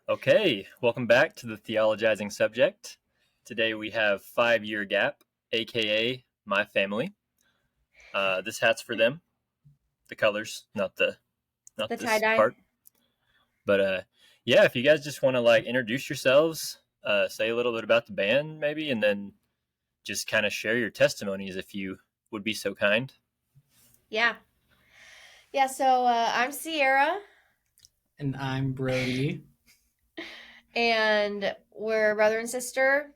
Okay, welcome back to the Theologizing Subject. Today we have 5-year gap, aka my family. This hat's for them, the colors, not The this tie-dye. part. But yeah, if you guys just want to introduce yourselves, say a little bit about the band maybe, and then just kind of share your testimonies if you would be so kind. Yeah. So I'm Ciara, And I'm Brody. and we're brother and sister,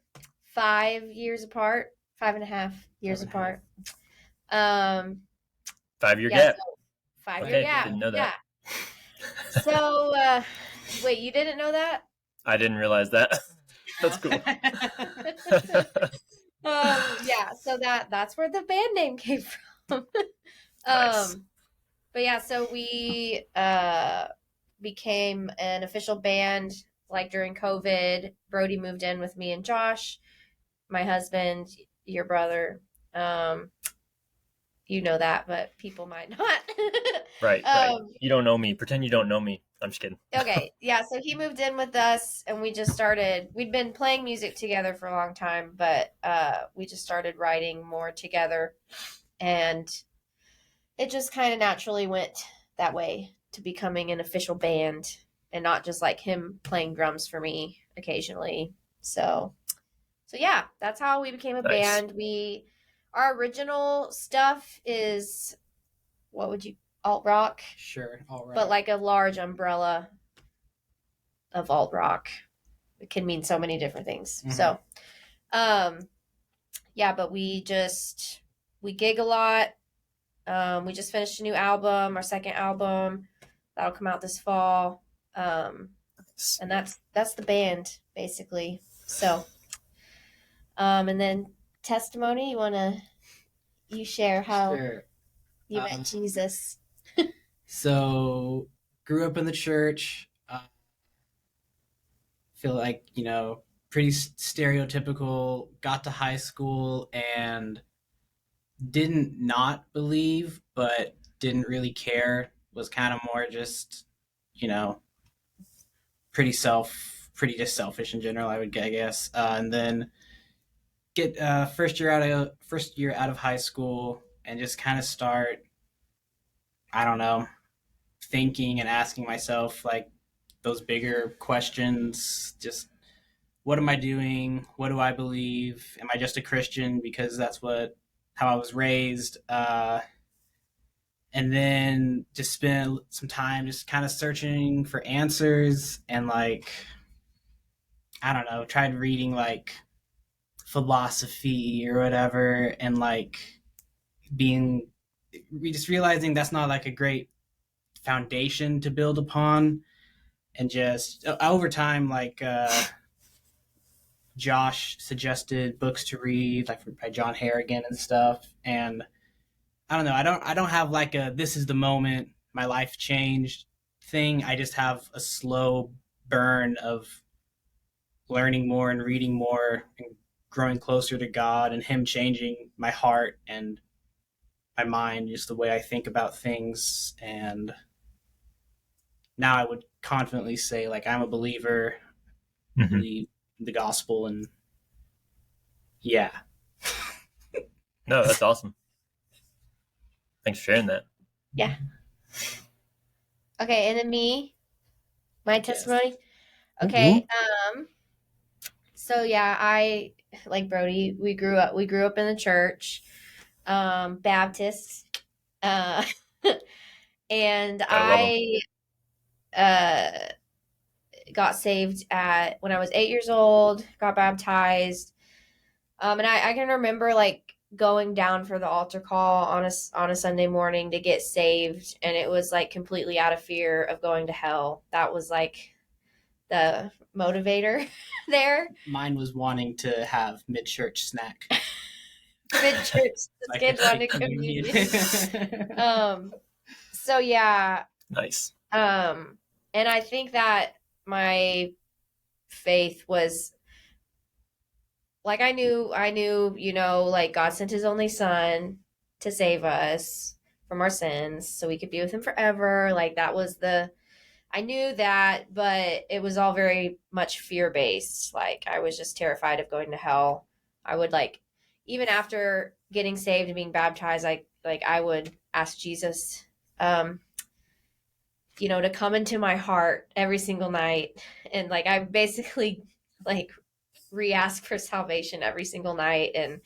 5 years apart, 5.5 years apart. 5-year gap. So 5-year Okay, gap. didn't know that. Yeah. So, wait, you didn't know that? I didn't realize that. That's cool. Yeah. So that's where the band name came from. Nice. But yeah, so we became an official band during COVID. Brody moved in with me and Josh, my husband, your brother. You know that, but people might not. Right. You don't know me. Pretend you don't know me. I'm just kidding. Okay. Yeah. So he moved in with us and we just started, we'd been playing music together for a long time, but we just started writing more together, and it just kind of naturally went that way to becoming an official band and not just him playing drums for me occasionally. So yeah, that's how we became a Nice. band. Our original stuff is, what would you, alt rock? Sure, alt rock. But a large umbrella of alt rock. It can mean so many different things. Mm-hmm. So, yeah, but we gig a lot. We just finished a new album, our second album. That'll come out this fall. And that's the band, basically. So, and then testimony, you share how you met Jesus. So, grew up in the church. Feel like, pretty stereotypical. Got to high school and didn't not believe, but didn't really care. Was kind of more just, pretty just selfish in general, I guess. And then get first year out of high school and just kind of start, I don't know, thinking and asking myself those bigger questions. Just, what am I doing? What do I believe? Am I just a Christian because that's how I was raised? And then just spend some time just kind of searching for answers, and I don't know, tried reading philosophy or whatever, and just realizing that's not a great foundation to build upon. And just over time, Josh suggested books to read, by John Harrigan and stuff. And I don't know, I don't have a this is the moment my life changed thing. I just have a slow burn of learning more and reading more and growing closer to God, and him changing my heart and my mind, just the way I think about things. And now I would confidently say I'm a believer, believe the gospel, and yeah. No, that's awesome. Thanks for sharing that. Yeah. Okay, and then my testimony. Yes. Okay. Mm-hmm. So yeah, I, like Brody, we grew up in the church, Baptist, and I got saved when I was 8 years old, got baptized. And I can remember going down for the altar call on a Sunday morning to get saved, and it was completely out of fear of going to hell. That was the motivator there. Mine was wanting to have mid-church snack. Mid-church, the kids wanted communion. So yeah. Nice. And I think that my faith was I knew, God sent his only son to save us from our sins so we could be with him forever. That was the I knew that, but it was all very much fear based. Like I was just terrified of going to hell. I would like, even after getting saved and being baptized, I would ask Jesus, um, to come into my heart every single night, and like I basically like re-ask for salvation every single night, and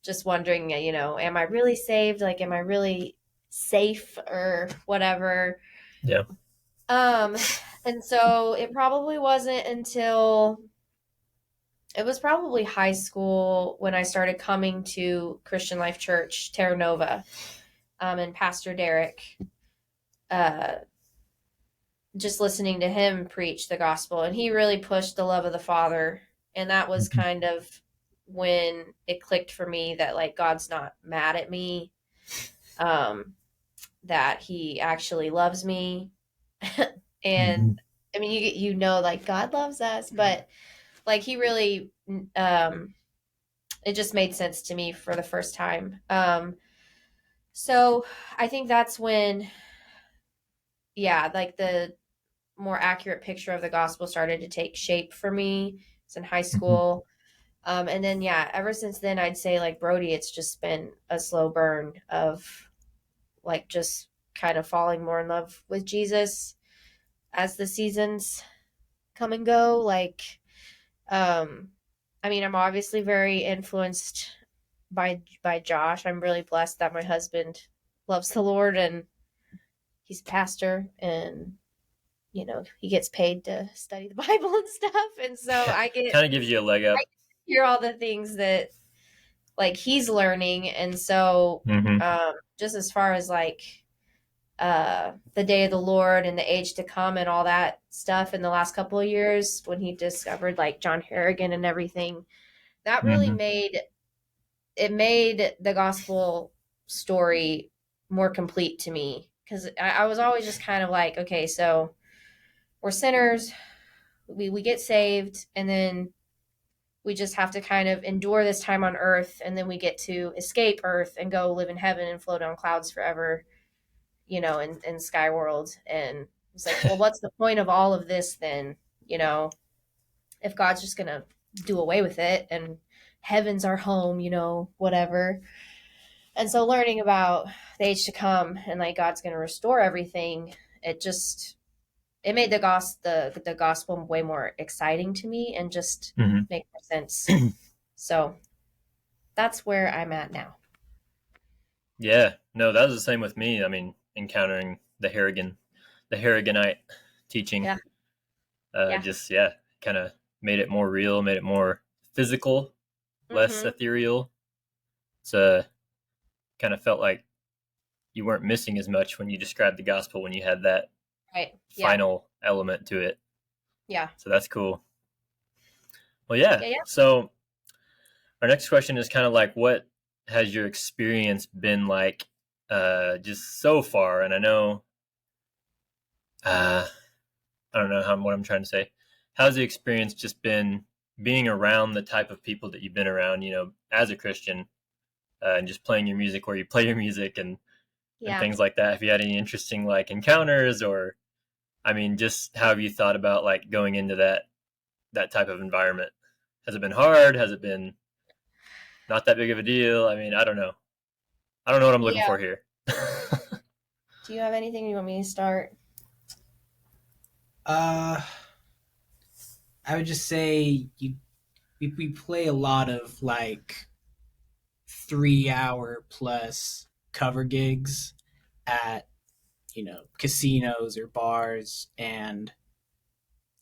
just wondering, am I really saved? Like, am I really safe or whatever? Yeah. And so it probably wasn't until it was probably high school when I started coming to Christian Life Church, Terra Nova, and Pastor Derek, uh, just listening to him preach the gospel. And he really pushed the love of the Father. And that was kind of when it clicked for me that, like, God's not mad at me, that he actually loves me. And I mean, like God loves us, but like he really, it just made sense to me for the first time. So I think that's when, yeah, like the more accurate picture of the gospel started to take shape for me. It's in high school. And then, yeah, ever since then, I'd say like Brody, it's just been a slow burn of like just kind of falling more in love with Jesus as the seasons come and go. Like, I mean, I'm obviously very influenced by Josh. I'm really blessed that my husband loves the Lord and he's a pastor, and he gets paid to study the Bible and stuff, and so I get kind of gives you a leg up. I hear all the things that like he's learning, and so just as far as like the day of the Lord and the age to come and all that stuff in the last couple of years when he discovered like John Harrigan and everything, that really made the gospel story more complete to me, because I was always just kind of like, okay, so we're sinners, we get saved, and then we just have to kind of endure this time on earth, and then we get to escape earth and go live in heaven and float on clouds forever, in sky world. And it's like, well, what's the point of all of this then, if God's just gonna do away with it and heaven's our home, whatever. And so learning about the age to come and like God's gonna restore everything, it made the gospel way more exciting to me and just make more sense. So that's where I'm at now. Yeah, no, that was the same with me. I mean, encountering the Harriganite teaching, just kind of made it more real, made it more physical, less ethereal. It's kind of felt like you weren't missing as much when you described the gospel when you had that final element to it. Yeah. So that's cool. Well, yeah. So our next question is kind of like, what has your experience been like just so far? And I know, I don't know what I'm trying to say. How's the experience just been being around the type of people that you've been around, as a Christian, and just playing your music where you play your music and things like that? Have you had any interesting like encounters, or, I mean, just how have you thought about like going into that type of environment? Has it been hard? Has it been not that big of a deal? I mean, I don't know. I don't know what I'm looking for here. Do you have anything you want me to start? I would just say we play a lot of like 3-hour plus cover gigs at casinos or bars, and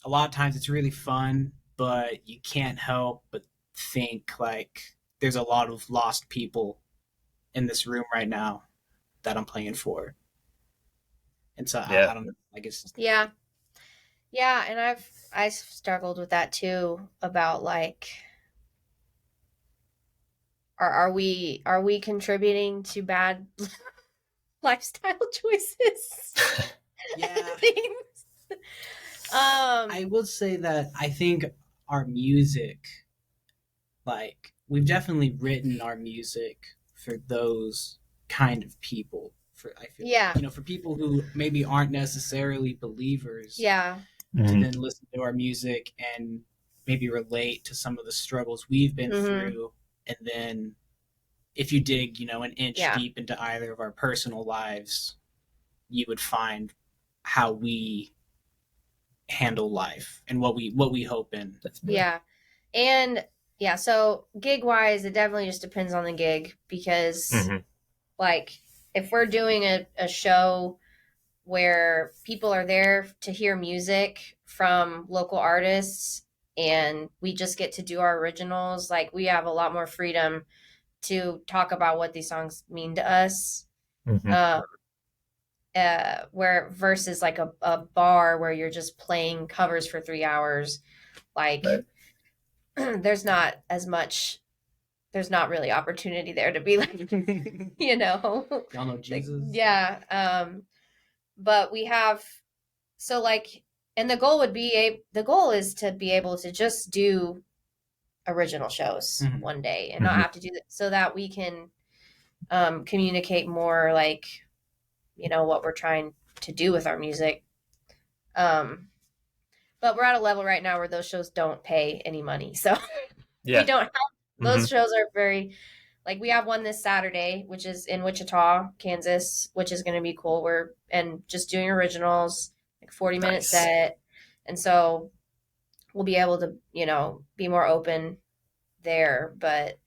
a lot of times it's really fun, but you can't help but think like there's a lot of lost people in this room right now that I'm playing for. And so I don't know, I guess. Yeah, and I've struggled with that too, about like, are we contributing to bad lifestyle choices? Things. I will say that I think our music, like, we've definitely written our music for those kind of people, I feel Yeah. for people who maybe aren't necessarily believers, Yeah. to then listen to our music and maybe relate to some of the struggles we've been through, and then if you dig, an inch deep into either of our personal lives, you would find how we handle life and what we hope in. Yeah. And yeah, so gig wise, it definitely just depends on the gig, because like if we're doing a show where people are there to hear music from local artists and we just get to do our originals, like we have a lot more freedom to talk about what these songs mean to us. Where versus like a bar where you're just playing covers for 3 hours, like there's not really opportunity there to be like, Y'all know Jesus. like, yeah. But we have, so like, and the goal is to be able to just do original shows one day and not have to do that, so that we can communicate more, like, what we're trying to do with our music. But we're at a level right now where those shows don't pay any money, so we don't have those shows are very, like, we have one this Saturday, which is in Wichita, Kansas, which is going to be cool. We're just doing originals, like 40-minute set, and so we'll be able to be more open there. But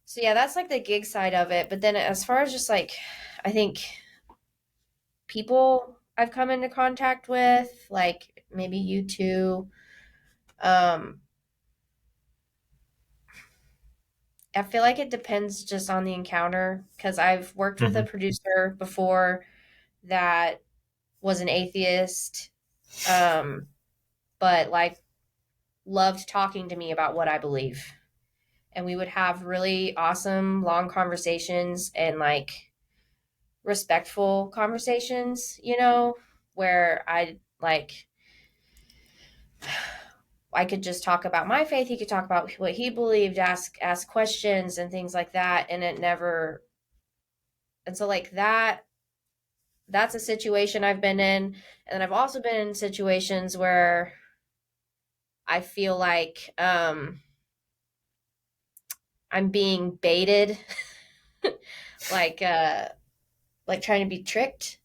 so yeah, that's like the gig side of it. But then as far as just like, I think people I've come into contact with, like maybe you two, I feel like it depends just on the encounter, because I've worked with a producer before that was an atheist, but like loved talking to me about what I believe. And we would have really awesome long conversations and like respectful conversations, where I could just talk about my faith. He could talk about what he believed, ask questions and things like that. And it never, and so like that's a situation I've been in. And then I've also been in situations where I feel like I'm being baited, like trying to be tricked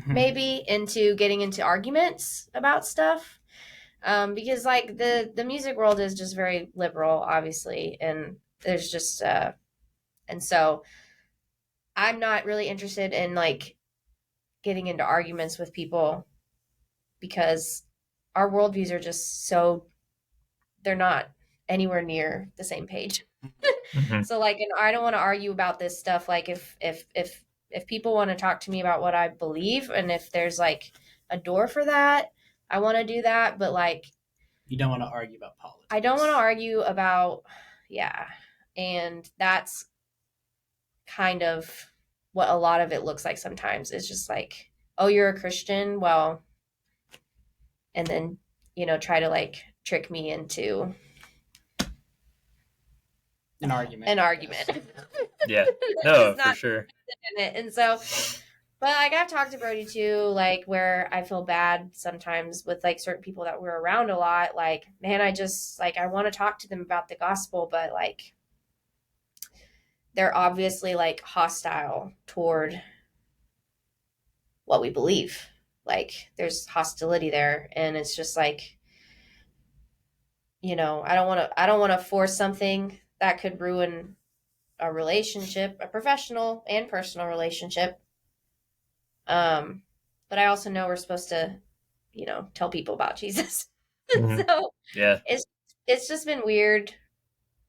maybe into getting into arguments about stuff. Because like the music world is just very liberal, obviously, and there's just and so I'm not really interested in like getting into arguments with people, because our worldviews are just so, they're not anywhere near the same page. So like, and I don't want to argue about this stuff. Like if people want to talk to me about what I believe, and if there's like a door for that, I want to do that. But like, you don't want to argue about politics. I don't want to argue about, yeah. And that's kind of what a lot of it looks like sometimes. It's just like, oh, you're a Christian? Well, and then, try to like trick me into an argument. Yeah. No, for sure. And so, but like I've talked to Brody too, like where I feel bad sometimes with like certain people that we're around a lot. Like, man, I just like, I want to talk to them about the gospel, but like they're obviously like hostile toward what we believe. Like there's hostility there, and it's just like, I don't want to force something that could ruin a relationship, a professional and personal relationship. But I also know we're supposed to, tell people about Jesus. So yeah, it's just been weird,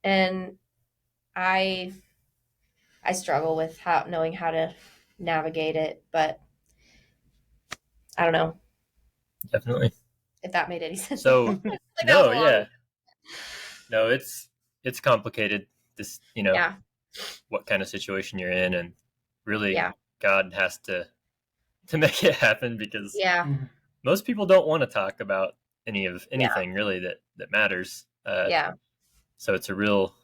and I struggle with knowing how to navigate it, but I don't know. Definitely. If that made any sense. So no, yeah. No, it's complicated. This, what kind of situation you're in, and really God has to make it happen, because most people don't want to talk about anything really that matters. So it's a real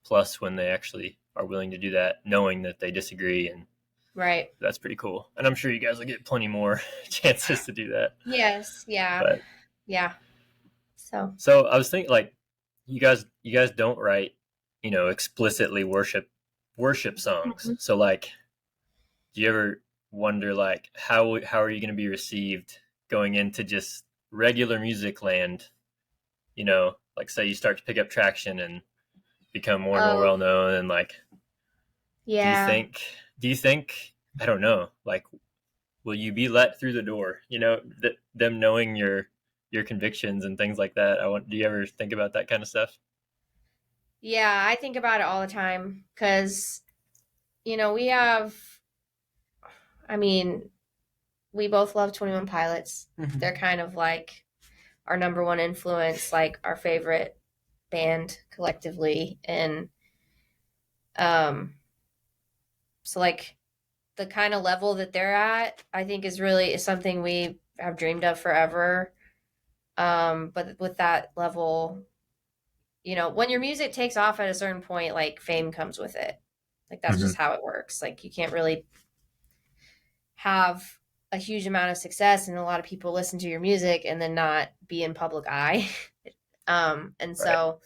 plus when they actually are willing to do that, knowing that they disagree, and Right. That's pretty cool. And I'm sure you guys will get plenty more chances to do that. Yes. Yeah. But Yeah. so I was thinking, like, you guys don't write, explicitly worship songs. Mhm. So, like, do you ever wonder, like, how are you going to be received going into just regular music land? Like, say you start to pick up traction and become more and more Oh, well known, and like, do you yeah. think I don't know, like, will you be let through the door? Them knowing your convictions and things like that. Do you ever think about that kind of stuff? Yeah, I think about it all the time because, we have, I mean, we both love 21 Pilots. Mhm. They're kind of like our number one influence, like our favorite band collectively. And so, like, the kind of level that they're at, I think is something we have dreamed of forever. But with that level, when your music takes off at a certain point, like fame comes with it. Like that's Mm-hmm. just how it works. Like you can't really have a huge amount of success and a lot of people listen to your music and then not be in public eye. And Right. so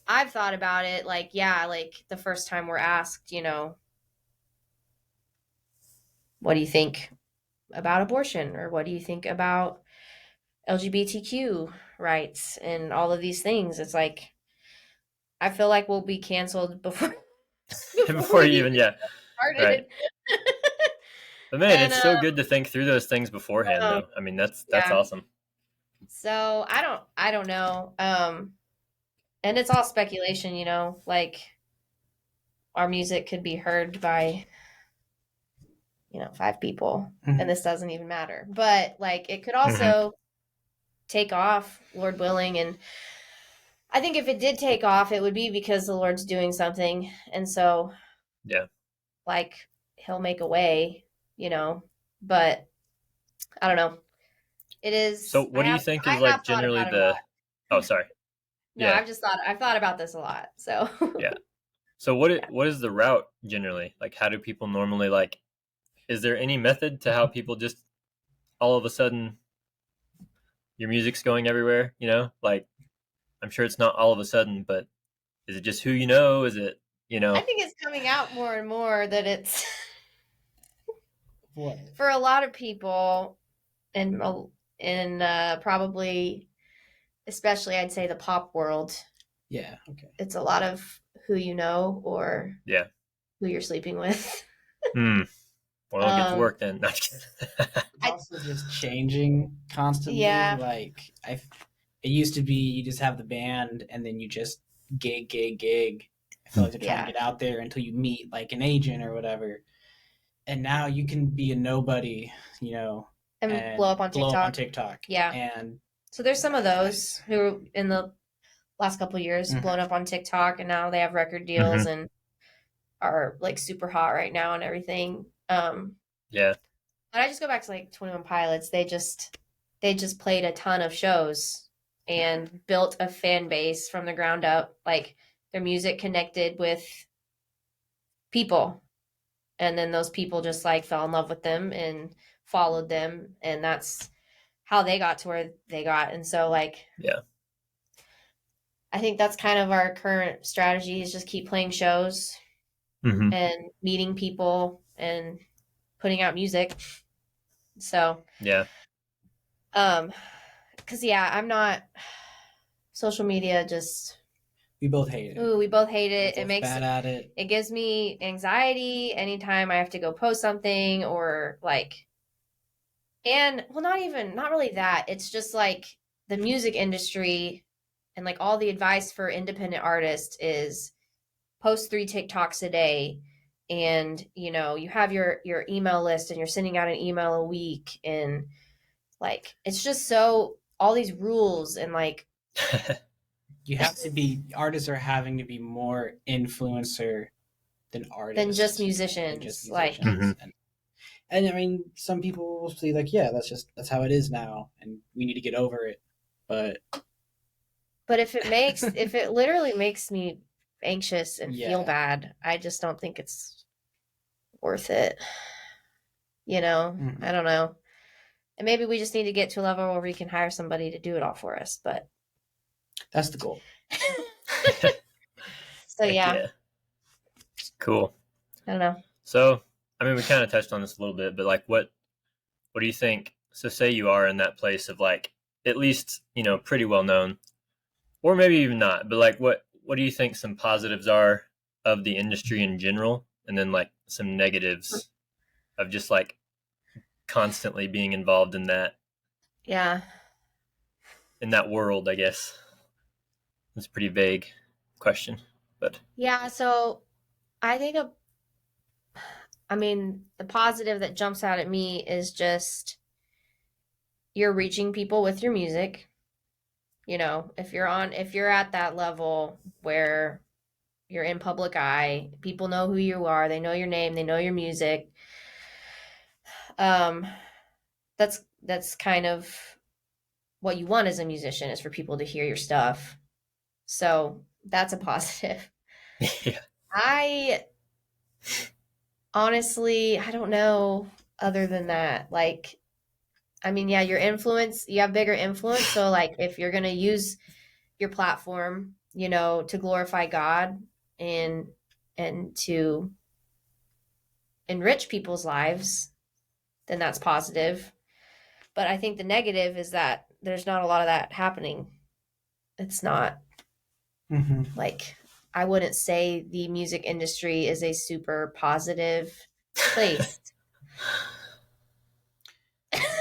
I've thought about it like, yeah, like the first time we're asked, what do you think about abortion or what do you think about LGBTQ rights and all of these things? It's like I feel like we'll be canceled before before Before we you even even, yeah, right. started. But man, And it's so good to think through those things beforehand, um, though. I mean, that's yeah. awesome. So I don't know. And it's all speculation, like our music could be heard by 5 people and this doesn't even matter. But like it could Mm-hmm. also take off, Lord willing, and I think if it did take off, it would be because the Lord's doing something. And so Yeah. like he'll make a way, but I don't know. It So, is what do you think I is, have like, thought generally about it a the? Oh, lot. sorry. No, Yeah, I've thought about this a lot. So yeah. So, what yeah. what is the route generally? Like, how do people normally, like? Is there any method to how people just all of a sudden your music's going everywhere? Like, I'm sure it's not all of a sudden, but is it just who you know? Is it I think it's coming out more and more that it's What? for a lot of people and probably especially I'd say the pop world, Yeah. Okay. it's a lot of who you know or Yeah. who you're sleeping with. Hmm. Well, I'll get to Um, work then. Not just kidding. It's also just changing constantly. Yeah. Like it used to be you just have the band and then you just gig. I feel like they're trying to get out there until you meet like an agent or whatever. And now you can be a nobody, and blow up on TikTok. Yeah. And So there's some of those who in the last couple of years Mhm. blown up on TikTok and now they have record deals and are like super hot right now and everything. Yeah. But I just go back to like 21 Pilots. They just played a ton of shows and built a fan base from the ground up. Like their music connected with people. And then those people just like fell in love with them and followed them. And that's how they got to where they got. And so like Yeah. I think that's kind of our current strategy is just keep playing shows Mm-hmm. and meeting people and putting out music. So Yeah. Because I'm not social media. Just we both hate it. Ooh, we both hate it. We're It makes bad at it. It gives me anxiety anytime I have to go post something or like, and well, not really that. It's just like the music industry and like all the advice for independent artists is post 3 TikToks a day. And you have your email list and you're sending out an email a week and like it's just so all these rules and like you have to be artists are having to be more influencer than artists than just musicians. Like Mhm. and I mean some people will say like yeah that's how it is now and we need to get over it but if it literally makes me anxious and feel Yeah. bad, I just don't think it's worth it. I don't know. And maybe we just need to get to a level where we can hire somebody to do it all for us. But that's the goal. So Heck yeah, cool. I don't know. So, I mean, we kind of touched on this a little bit, but like, what do you think? So, say you are in that place of like, at least pretty well known, or maybe even not. But like, what do you think some positives are of the industry in general, and then like some negatives of just like constantly being involved in that Yeah. world? I guess it's a pretty vague question, but Yeah. So I think the positive that jumps out at me is just you're reaching people with your music. If you're at that level where you're in public eye, people know who you are, they know your name, they know your music. That's kind of what you want as a musician, is for people to hear your stuff. So that's a positive. yeah. I honestly, I don't know other than that. Like, yeah, your influence, you have bigger influence. So like if you're going to use your platform, to glorify God and to enrich people's lives, then that's positive. But I think the negative is that there's not a lot of that happening. It's not like, I wouldn't say the music industry is a super positive place.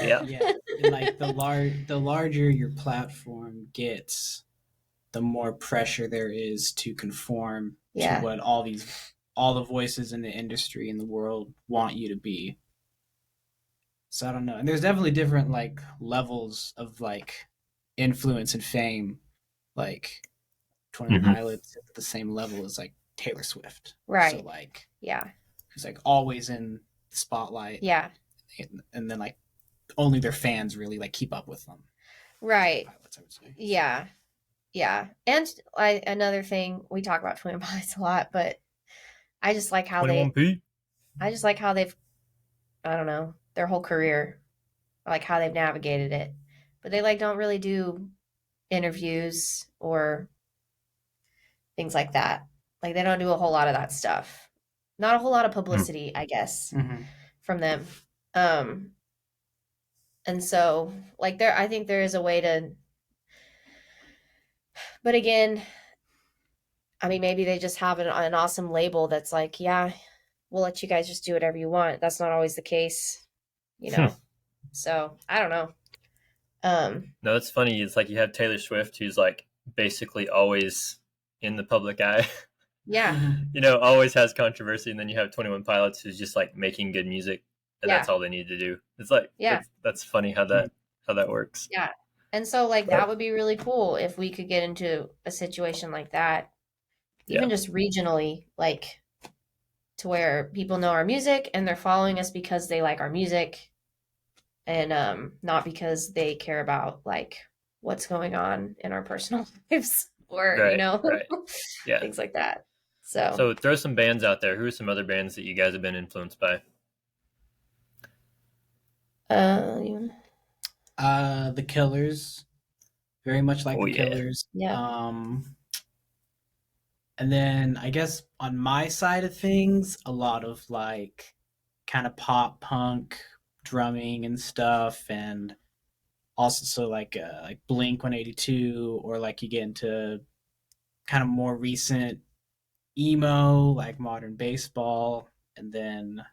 Yeah. Yeah. And like the larger your platform gets, the more pressure there is to conform to what all the voices in the industry in the world want you to be. So I don't know. And there's definitely different like levels of like influence and fame. Like 21 Pilots at the same level as like Taylor Swift. Right. So like, yeah. who's like always in the spotlight. Yeah. And then like only their fans really like keep up with them. Right. Pilots, I would say. Yeah. Yeah. And another thing, we talk about 21 Pilots a lot, but I just like how 21P. I just like how they've, I don't know, their whole career, like how they've navigated it. But they like don't really do interviews or things like that. Like they don't do a whole lot of that stuff. Not a whole lot of publicity, I guess, from them. And so like I think there is a way to, but again, maybe they just have an awesome label that's like, yeah, we'll let you guys just do whatever you want. That's not always the case, So I don't know. No, it's funny. It's like you have Taylor Swift, who's like basically always in the public eye. Yeah. Always has controversy, and then you have 21 Pilots, who's just like making good music, and that's all they need to do. It's like, that's funny how that works. Yeah. And so like that would be really cool if we could get into a situation like that, even just regionally, like to where people know our music and they're following us because they like our music, and not because they care about like what's going on in our personal lives or right. Yeah. things like that. So throw some bands out there. Who are some other bands that you guys have been influenced by? The Killers, very much like the Killers. Yeah. And then I guess on my side of things, a lot of like kind of pop punk drumming and stuff, and also so like Blink 182, or like you get into kind of more recent emo like Modern Baseball, and then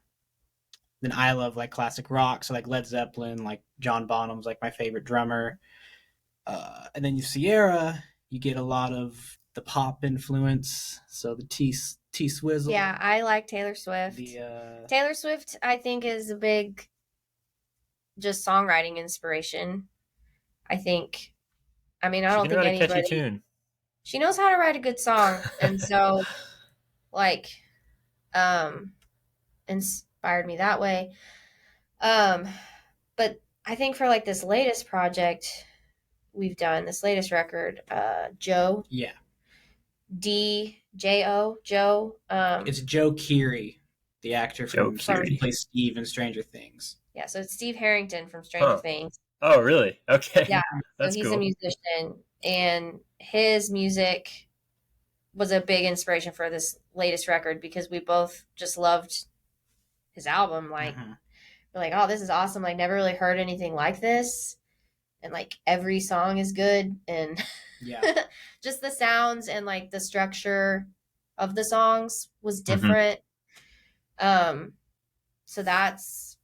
I love like classic rock, so like Led Zeppelin, like John Bonham's like my favorite drummer. And then Ciara, you get a lot of the pop influence, so the T Swizzle. Yeah, I like Taylor Swift. Taylor Swift, I think, is a big just songwriting inspiration. I think. I don't think anybody. Catchy tune. She knows how to write a good song, and so, like, inspired me that way. But I think for like this latest project we've done, this latest record, Joe. Yeah. DJO, Joe. It's Joe Keery. the actor Joe from Keery. who plays Steve in Stranger Things. Yeah, so it's Steve Harrington from Stranger Huh. Things. Oh, really? Okay. Yeah, That's so he's cool. a musician, and his music was a big inspiration for this latest record because we both just loved his album. Like, we're like, oh, this is awesome. Like, never really heard anything like this. And like every song is good, and Yeah. just the sounds and like the structure of the songs was different. So that's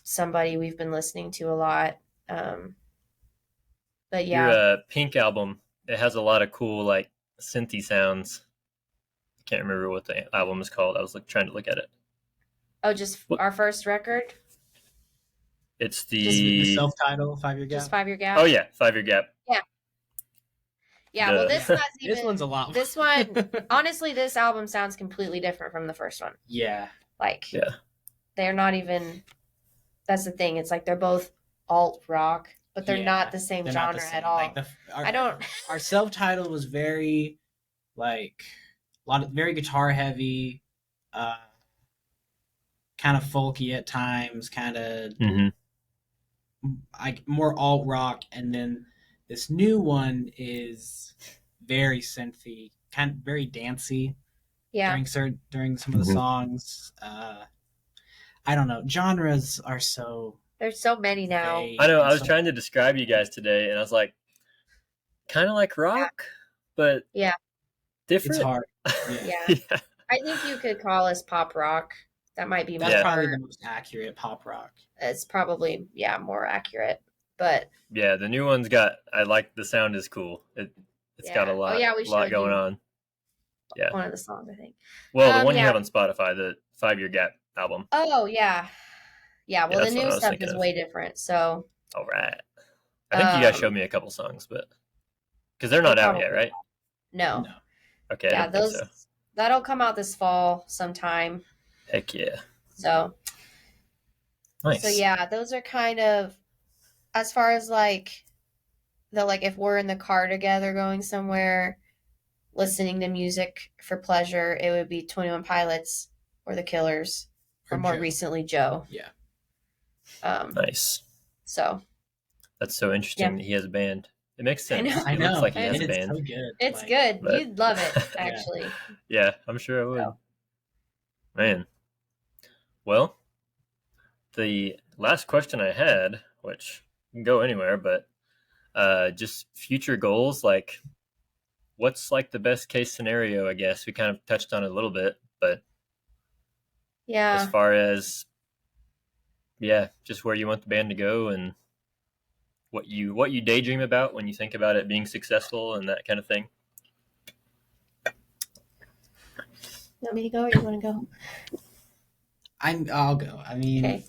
somebody we've been listening to a lot. But yeah, Your Pink album, it has a lot of cool like synthy sounds. I can't remember what the album is called. I was trying to look at it. oh, just What? our first record, It's The the self-titled 5-Year Gap. just 5-Year Gap. Oh yeah, 5-Year Gap. Yeah. Well, this has even This one's a lot. This one, honestly, this album sounds completely different from the first one. Yeah. Like, Yeah. they're not even. That's the thing. It's like they're both alt rock, but they're not the same They're not genre the same. at all. Like I don't. Our self-titled was very, like, very guitar heavy, kind of folky at times, kind of like more alt rock, and then this new one is very synthy, kind of very dancey. Yeah. During some of the songs, I don't know. Genres are so. There's so many now. I know. I was trying to describe you guys today, and I was like, kind of like rock, but different. It's hard. Yeah. I think you could call us pop rock. That might be That's probably the most accurate pop rock. It's probably more accurate. But yeah, the new one's got. I like the sound is cool. It's got a lot. Lot going on. Yeah, one of the songs I think. Well, the one you have on Spotify, the 5-Year Gap album. Oh yeah. Yeah, well, the new stuff is way different. So. All right. I think you guys showed me a couple songs, but because they're not out yet, right? No. Okay. Yeah, that'll come out this fall sometime. Heck yeah. So. Nice. So yeah, those are kind of, as far as like if we're in the car together going somewhere, listening to music for pleasure, it would be 21 Pilots or The Killers, or more recently Joe. Yeah. Nice. So. That's so interesting that he has a band. It makes sense. I know. It looks like he has a band. So good. It's good. You'd love it, actually. Yeah, I'm sure I would. So. Man. Well, the last question I had, which can go anywhere, but just future goals, like what's like the best case scenario, I guess? We kind of touched on it a little bit, but as far as just where you want the band to go and what you daydream about when you think about it being successful and that kind of thing. You want me to go or you want to go? I'll go. I mean,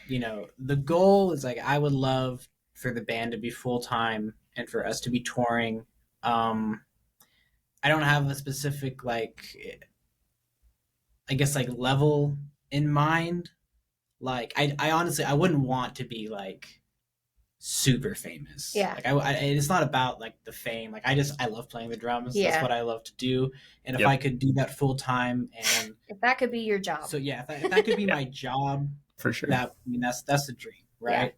the goal is like I would love for the band to be full-time and for us to be touring. I don't have a specific I guess level in mind. Like I honestly I wouldn't want to be super famous. Yeah. It's not about the fame. I love playing the drums. Yeah. That's what I love to do. And if I could do that full time, and if that could be your job. So yeah, if that could be my job, for sure. That's the dream, right?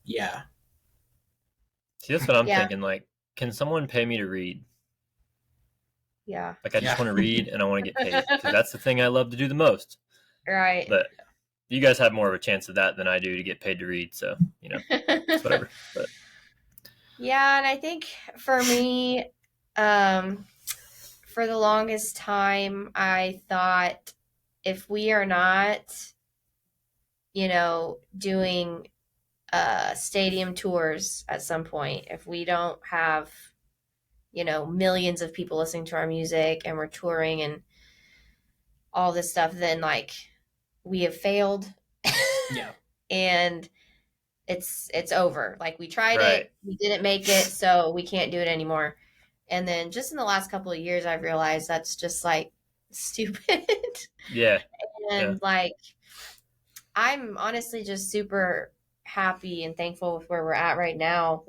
Yeah. See, that's what I'm thinking. Can someone pay me to read? Yeah. I just want to read and I want to get paid because that's the thing I love to do the most. Right. But you guys have more of a chance of that than I do to get paid to read. So, it's whatever. But. Yeah. And I think for me, for the longest time, I thought if we are not, doing stadium tours at some point, if we don't have, millions of people listening to our music and we're touring and all this stuff, then we have failed. Yeah. And it's over. We tried it, we didn't make it, so we can't do it anymore. And then just in the last couple of years, I've realized that's just stupid. Yeah. And I'm honestly just super happy and thankful with where we're at right now.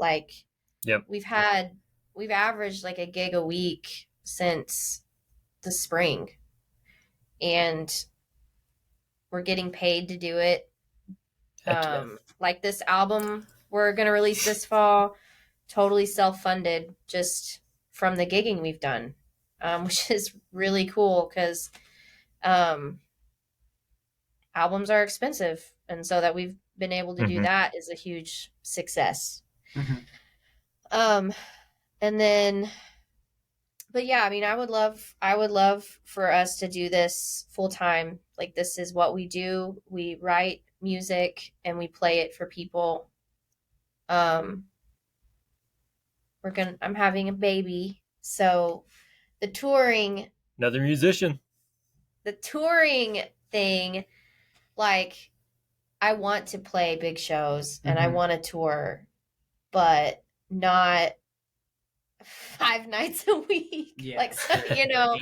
We've averaged a gig a week since the spring. and we're getting paid to do it. Heck yeah. Like this album we're going to release this fall, totally self-funded just from the gigging we've done, which is really cool because albums are expensive. And so that we've been able to do that is a huge success. And then, but yeah, I mean, I would love for us to do this full time. Like, this is what we do. We write music and we play it for people. I'm having a baby. So Another musician. the touring thing, like, I want to play big shows and I want to tour, but not 5 nights a week. Yeah. Like, so, you know,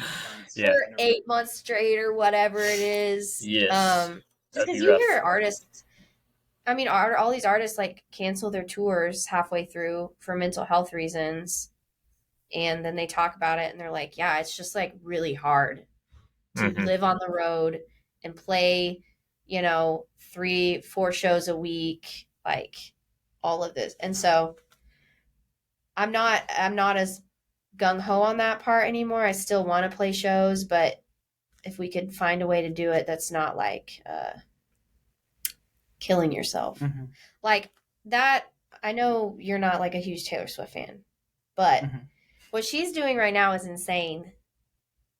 for 8 months straight or whatever it is. Yes. Just because you hear artists, I mean, all these artists like cancel their tours halfway through for mental health reasons. And then they talk about it and they're like, yeah, it's just like really hard to live on the road and play, you know, 3-4 shows a week, like all of this. And so I'm not as gung-ho on that part anymore. I still want to play shows, but if we could find a way to do it that's not like killing yourself. Like that, I know you're not like a huge Taylor Swift fan, but what she's doing right now is insane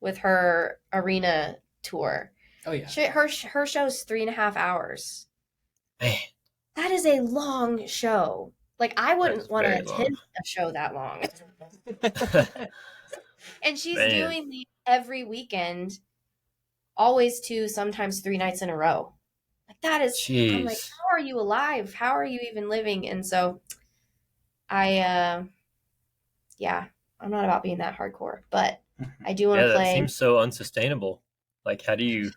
with her arena tour. Oh yeah. Her show's 3.5 hours. Man. That is a long show. Like, I wouldn't want to attend a show that long. And she's doing these every weekend, always 2, sometimes 3 nights in a row. Like, that is, Jeez. I'm like, how are you alive? How are you even living? And so I'm not about being that hardcore, but I do want to play. That seems so unsustainable. Like, how do you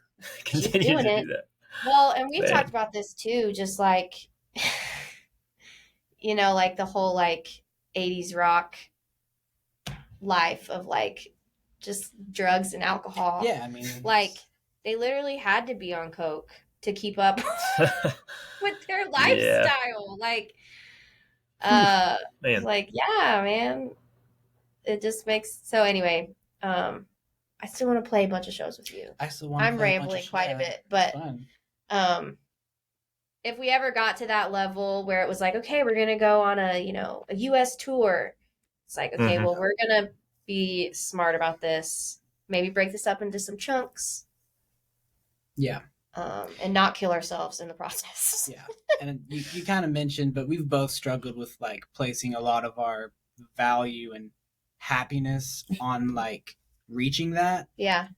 continue to do that? Well, and we've talked about this too, just like, you know, like the whole like 80s rock life of like just drugs and alcohol. Yeah, I mean, like they literally had to be on coke to keep up with their lifestyle. Like, like, yeah, man, it just makes, so anyway, I still want to play a bunch of shows with you. I'm rambling quite a bit, but if we ever got to that level where it was like, okay, we're going to go on a US tour. It's like, okay, well, we're going to be smart about this. Maybe break this up into some chunks. Yeah. And not kill ourselves in the process. Yeah. And you kind of mentioned, but we've both struggled with like placing a lot of our value and happiness on like reaching that. Yeah.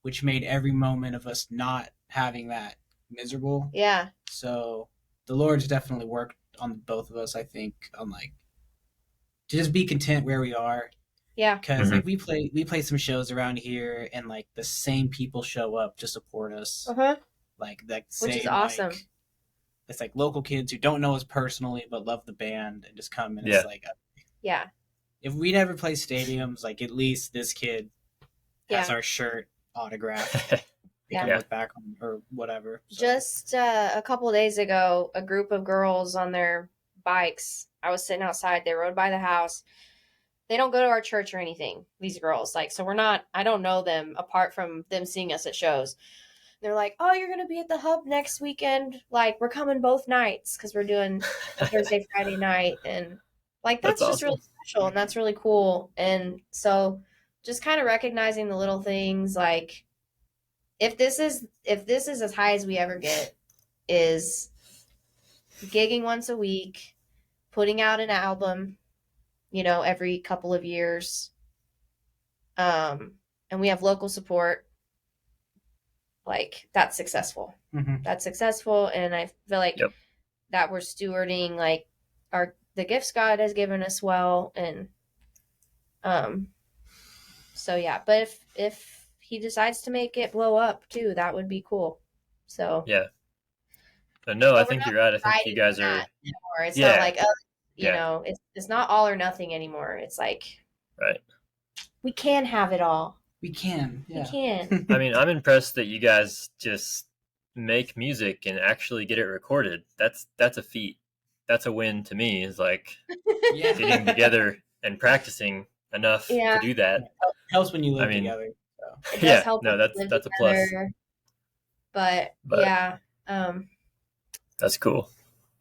Which made every moment of us not having that miserable. Yeah. So the Lord's definitely worked on both of us, I think, on like to just be content where we are. Yeah. Because like we play some shows around here and like the same people show up to support us. Like that same, which is awesome. Like, it's like local kids who don't know us personally but love the band and just come and it's like if we never play stadiums, like at least this kid has our shirt autographed. Look back on or whatever. So. Just a couple of days ago, a group of girls on their bikes. I was sitting outside. They rode by the house. They don't go to our church or anything. These girls, like, so I don't know them apart from them seeing us at shows. They're like, oh, you're going to be at the Hub next weekend. Like, we're coming both nights because we're doing Thursday, Friday night. And like, that's just awesome. Really special and that's really cool. And so just kind of recognizing the little things, like if this is as high as we ever get, is gigging once a week, putting out an album, every couple of years. And we have local support. Like, that's successful. That's successful. And I feel like that we're stewarding like the gifts God has given us well. And so yeah, but if he decides to make it blow up too, that would be cool. So yeah. But no, I think you're right. I think you guys are. It's not like it's not all or nothing anymore. It's like right. We can have it all. We can. We Yeah. can. I mean, I'm impressed that you guys just make music and actually get it recorded. That's a feat. That's a win to me. Is like Yeah. getting together and practicing enough Yeah. to do that. Helps when you live I mean, together. So. It does yeah, help no, us live that's a plus. together. But yeah, that's cool.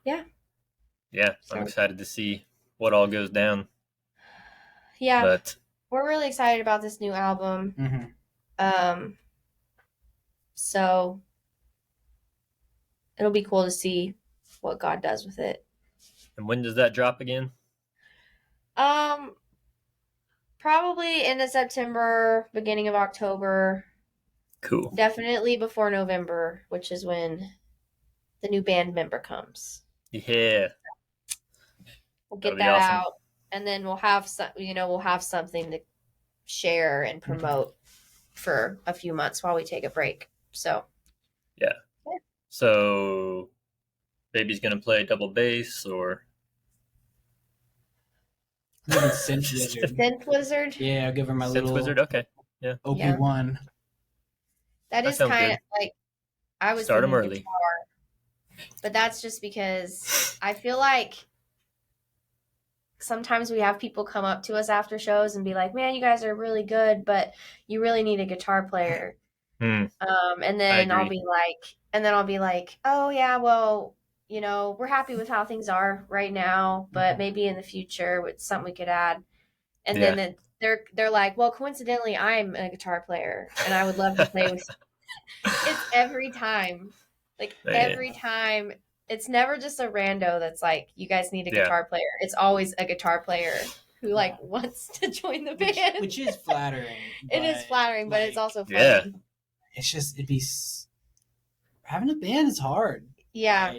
Yeah. Yeah, I'm excited to see what all goes down. Yeah, but we're really excited about this new album. Mm-hmm. So it'll be cool to see what God does with it. And when does that drop again? Probably end of September, beginning of October. Cool. Definitely before November, which is when the new band member comes. Yeah. We'll get that awesome. Out, and then we'll have something to share and promote for a few months while we take a break. So. Yeah. So, baby's gonna play double bass or. Synth Wizard. Synth Wizard. Yeah, I'll give her my Synth little Wizard. Okay. Yeah. OP1. That is kind of like I was start them early. Guitar, but that's just because I feel like sometimes we have people come up to us after shows and be like, "Man, you guys are really good, but you really need a guitar player." And then I'll be like, "Oh yeah, well, we're happy with how things are right now, but maybe in the future with something we could add." And then they're like, "Well, coincidentally, I'm a guitar player, and I would love to play with." It's every time, every time. It's never just a rando that's like, "You guys need a guitar player." It's always a guitar player who wants to join the band, which is flattering. It is flattering, but it's also funny. Yeah. It's just having a band is hard. Yeah.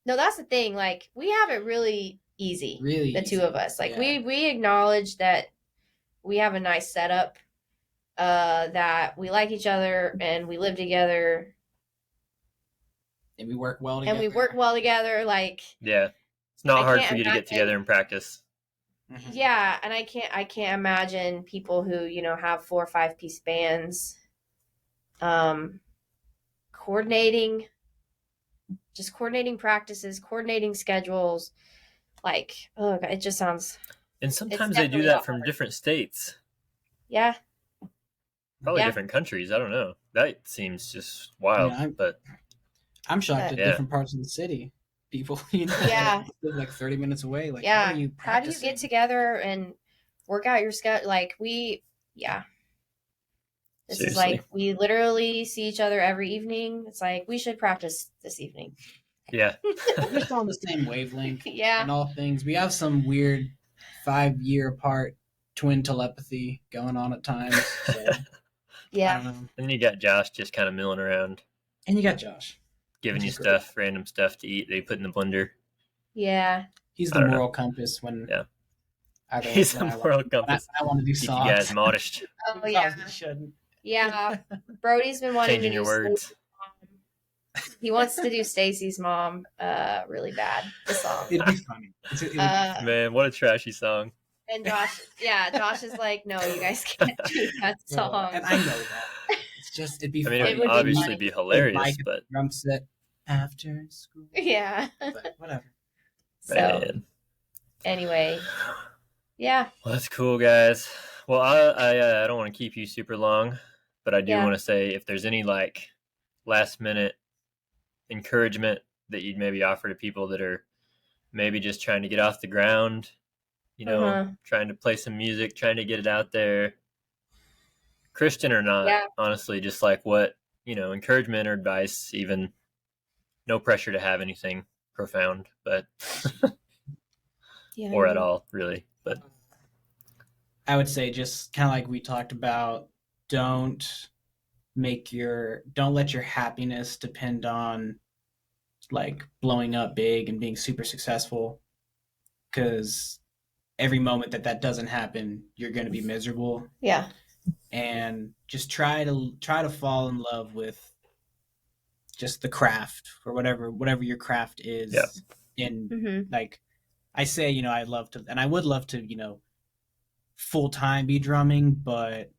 No, that's the thing. We have it really easy. Really, the two of us. We acknowledge that we have a nice setup. That we like each other and we live together. And we work well together. Yeah. It's not hard for you to get together and practice. Mm-hmm. Yeah, and I can't imagine people who, have 4 or 5 piece bands coordinating practices, coordinating schedules. It just sounds. And sometimes they do that from different states. Yeah. Probably different countries. I don't know. That seems just wild. But I'm shocked at different parts of the city. People, live 30 minutes away. How do you get together and work out your schedule? This Seriously. Is we literally see each other every evening. It's we should practice this evening. Yeah. We're just on the same wavelength. Yeah. And all things. We have some weird 5-year apart twin telepathy going on at times. So. Yeah. And then you got Josh just kind of milling around. And you got Josh. Giving you stuff, random stuff to eat that you put in the blender. Yeah. He's the moral compass when... Yeah. He's the moral compass. I want to do songs. Keep you guys modest. Oh, yeah. Yeah. Brody's been wanting Changing to your words. He wants to do Stacy's mom really bad, the song. It'd be funny. Man, what a trashy song. And Josh is like, "No, you guys can't do that song." And I know that. It's just, it'd be funny. It would obviously be hilarious, but... Drum set after school. Yeah. But whatever. So, anyway, yeah. Well, that's cool, guys. Well, I don't want to keep you super long, but I do want to say if there's any, last-minute encouragement that you'd maybe offer to people that are maybe just trying to get off the ground, trying to play some music, trying to get it out there, Christian or not, honestly, just what, encouragement or advice, even no pressure to have anything profound, but, or at all, really, but. I would say just kind of like we talked about, don't let your happiness depend on blowing up big and being super successful, because every moment that doesn't happen, you're going to be miserable. Yeah. And just try to fall in love with just the craft or whatever your craft is. Yeah. In I say, I would love to, full time be drumming, but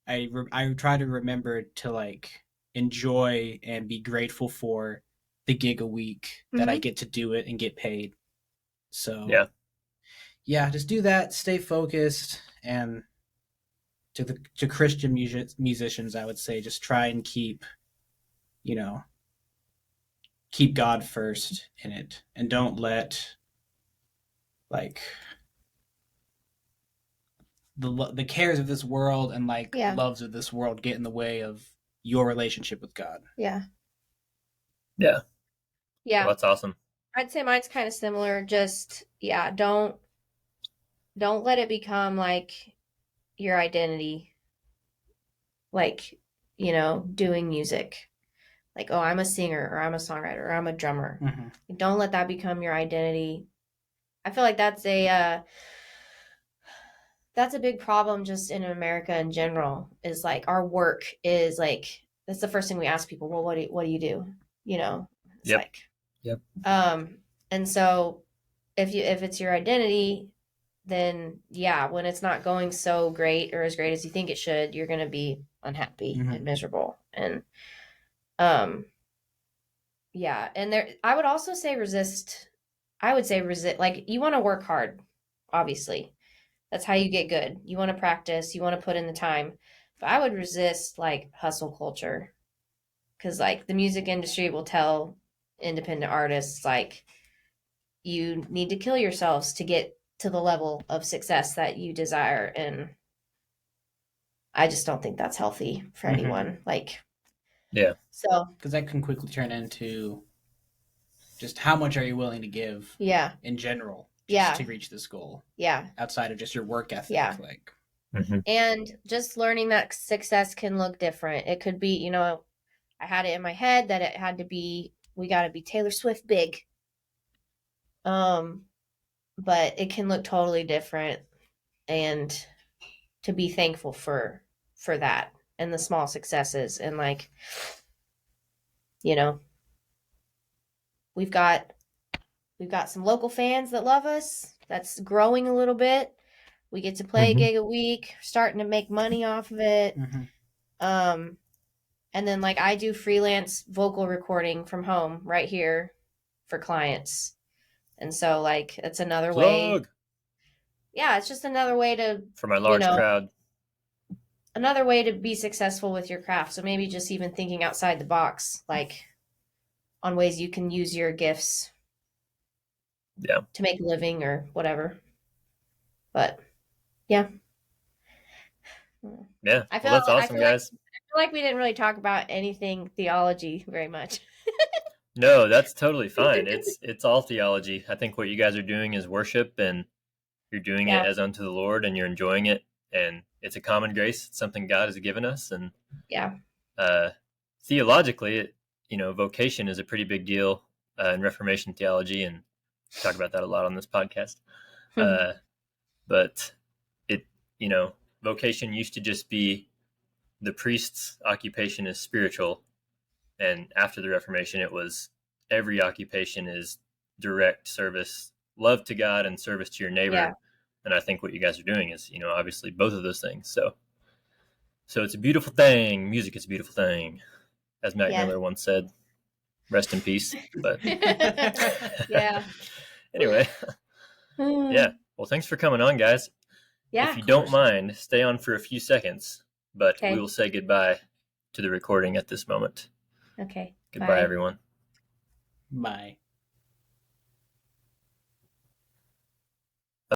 I try to remember to like enjoy and be grateful for the gig a week that I get to do it and get paid. So yeah, just do that, stay focused, and to Christian musicians, I would say just try and keep God first in it, and don't let like the cares of this world and like loves of this world get in the way of your relationship with God. Yeah. Well, that's awesome. I'd say mine's kind of similar. Just don't let it become like your identity, like doing music, like, oh, I'm a singer or I'm a songwriter or I'm a drummer. Don't let that become your identity. I feel like that's a big problem just in America in general, is like our work is like, that's the first thing we ask people. Well, what do you do? It's like, and so if it's your identity, then when it's not going so great or as great as you think it should, you're going to be unhappy and miserable. And, and there, I would also say resist. Like, you want to work hard, obviously. That's how you get good. You want to practice, you want to put in the time. But I would resist like hustle culture, because like the music industry will tell independent artists like, you need to kill yourselves to get to the level of success that you desire. And I just don't think that's healthy for anyone. Like, so because that can quickly turn into just how much are you willing to give in general to reach this goal outside of just your work ethic. Like and just learning that success can look different. It could be, I had it in my head that it had to be, we got to be Taylor Swift big. But it can look totally different, and to be thankful for that and the small successes. And like, we've got some local fans that love us. That's growing a little bit. We get to play a gig a week, starting to make money off of it. And then like I do freelance vocal recording from home right here for clients. And so like it's another way. Yeah, it's just another way to, for my large crowd. Another way to be successful with your craft. So maybe just even thinking outside the box, like on ways you can use your gifts to make a living or whatever. But I feel that's awesome, guys. I feel like we didn't really talk about anything theology very much. No, that's totally fine. It's all theology. I think what you guys are doing is worship, and you're doing it as unto the Lord, and you're enjoying it, and it's a common grace. It's something God has given us, and theologically, vocation is a pretty big deal in Reformation theology, and we talk about that a lot on this podcast. But it, vocation used to just be the priest's occupation is spiritual. And after the Reformation, it was every occupation is direct service, love to God and service to your neighbor. Yeah. And I think what you guys are doing is, obviously both of those things. So it's a beautiful thing. Music is a beautiful thing, as Matt Miller once said. Rest in peace. But anyway, Well, thanks for coming on, guys. If you don't mind, stay on for a few seconds, but we will say goodbye to the recording at this moment. Okay. Goodbye, everyone. Bye.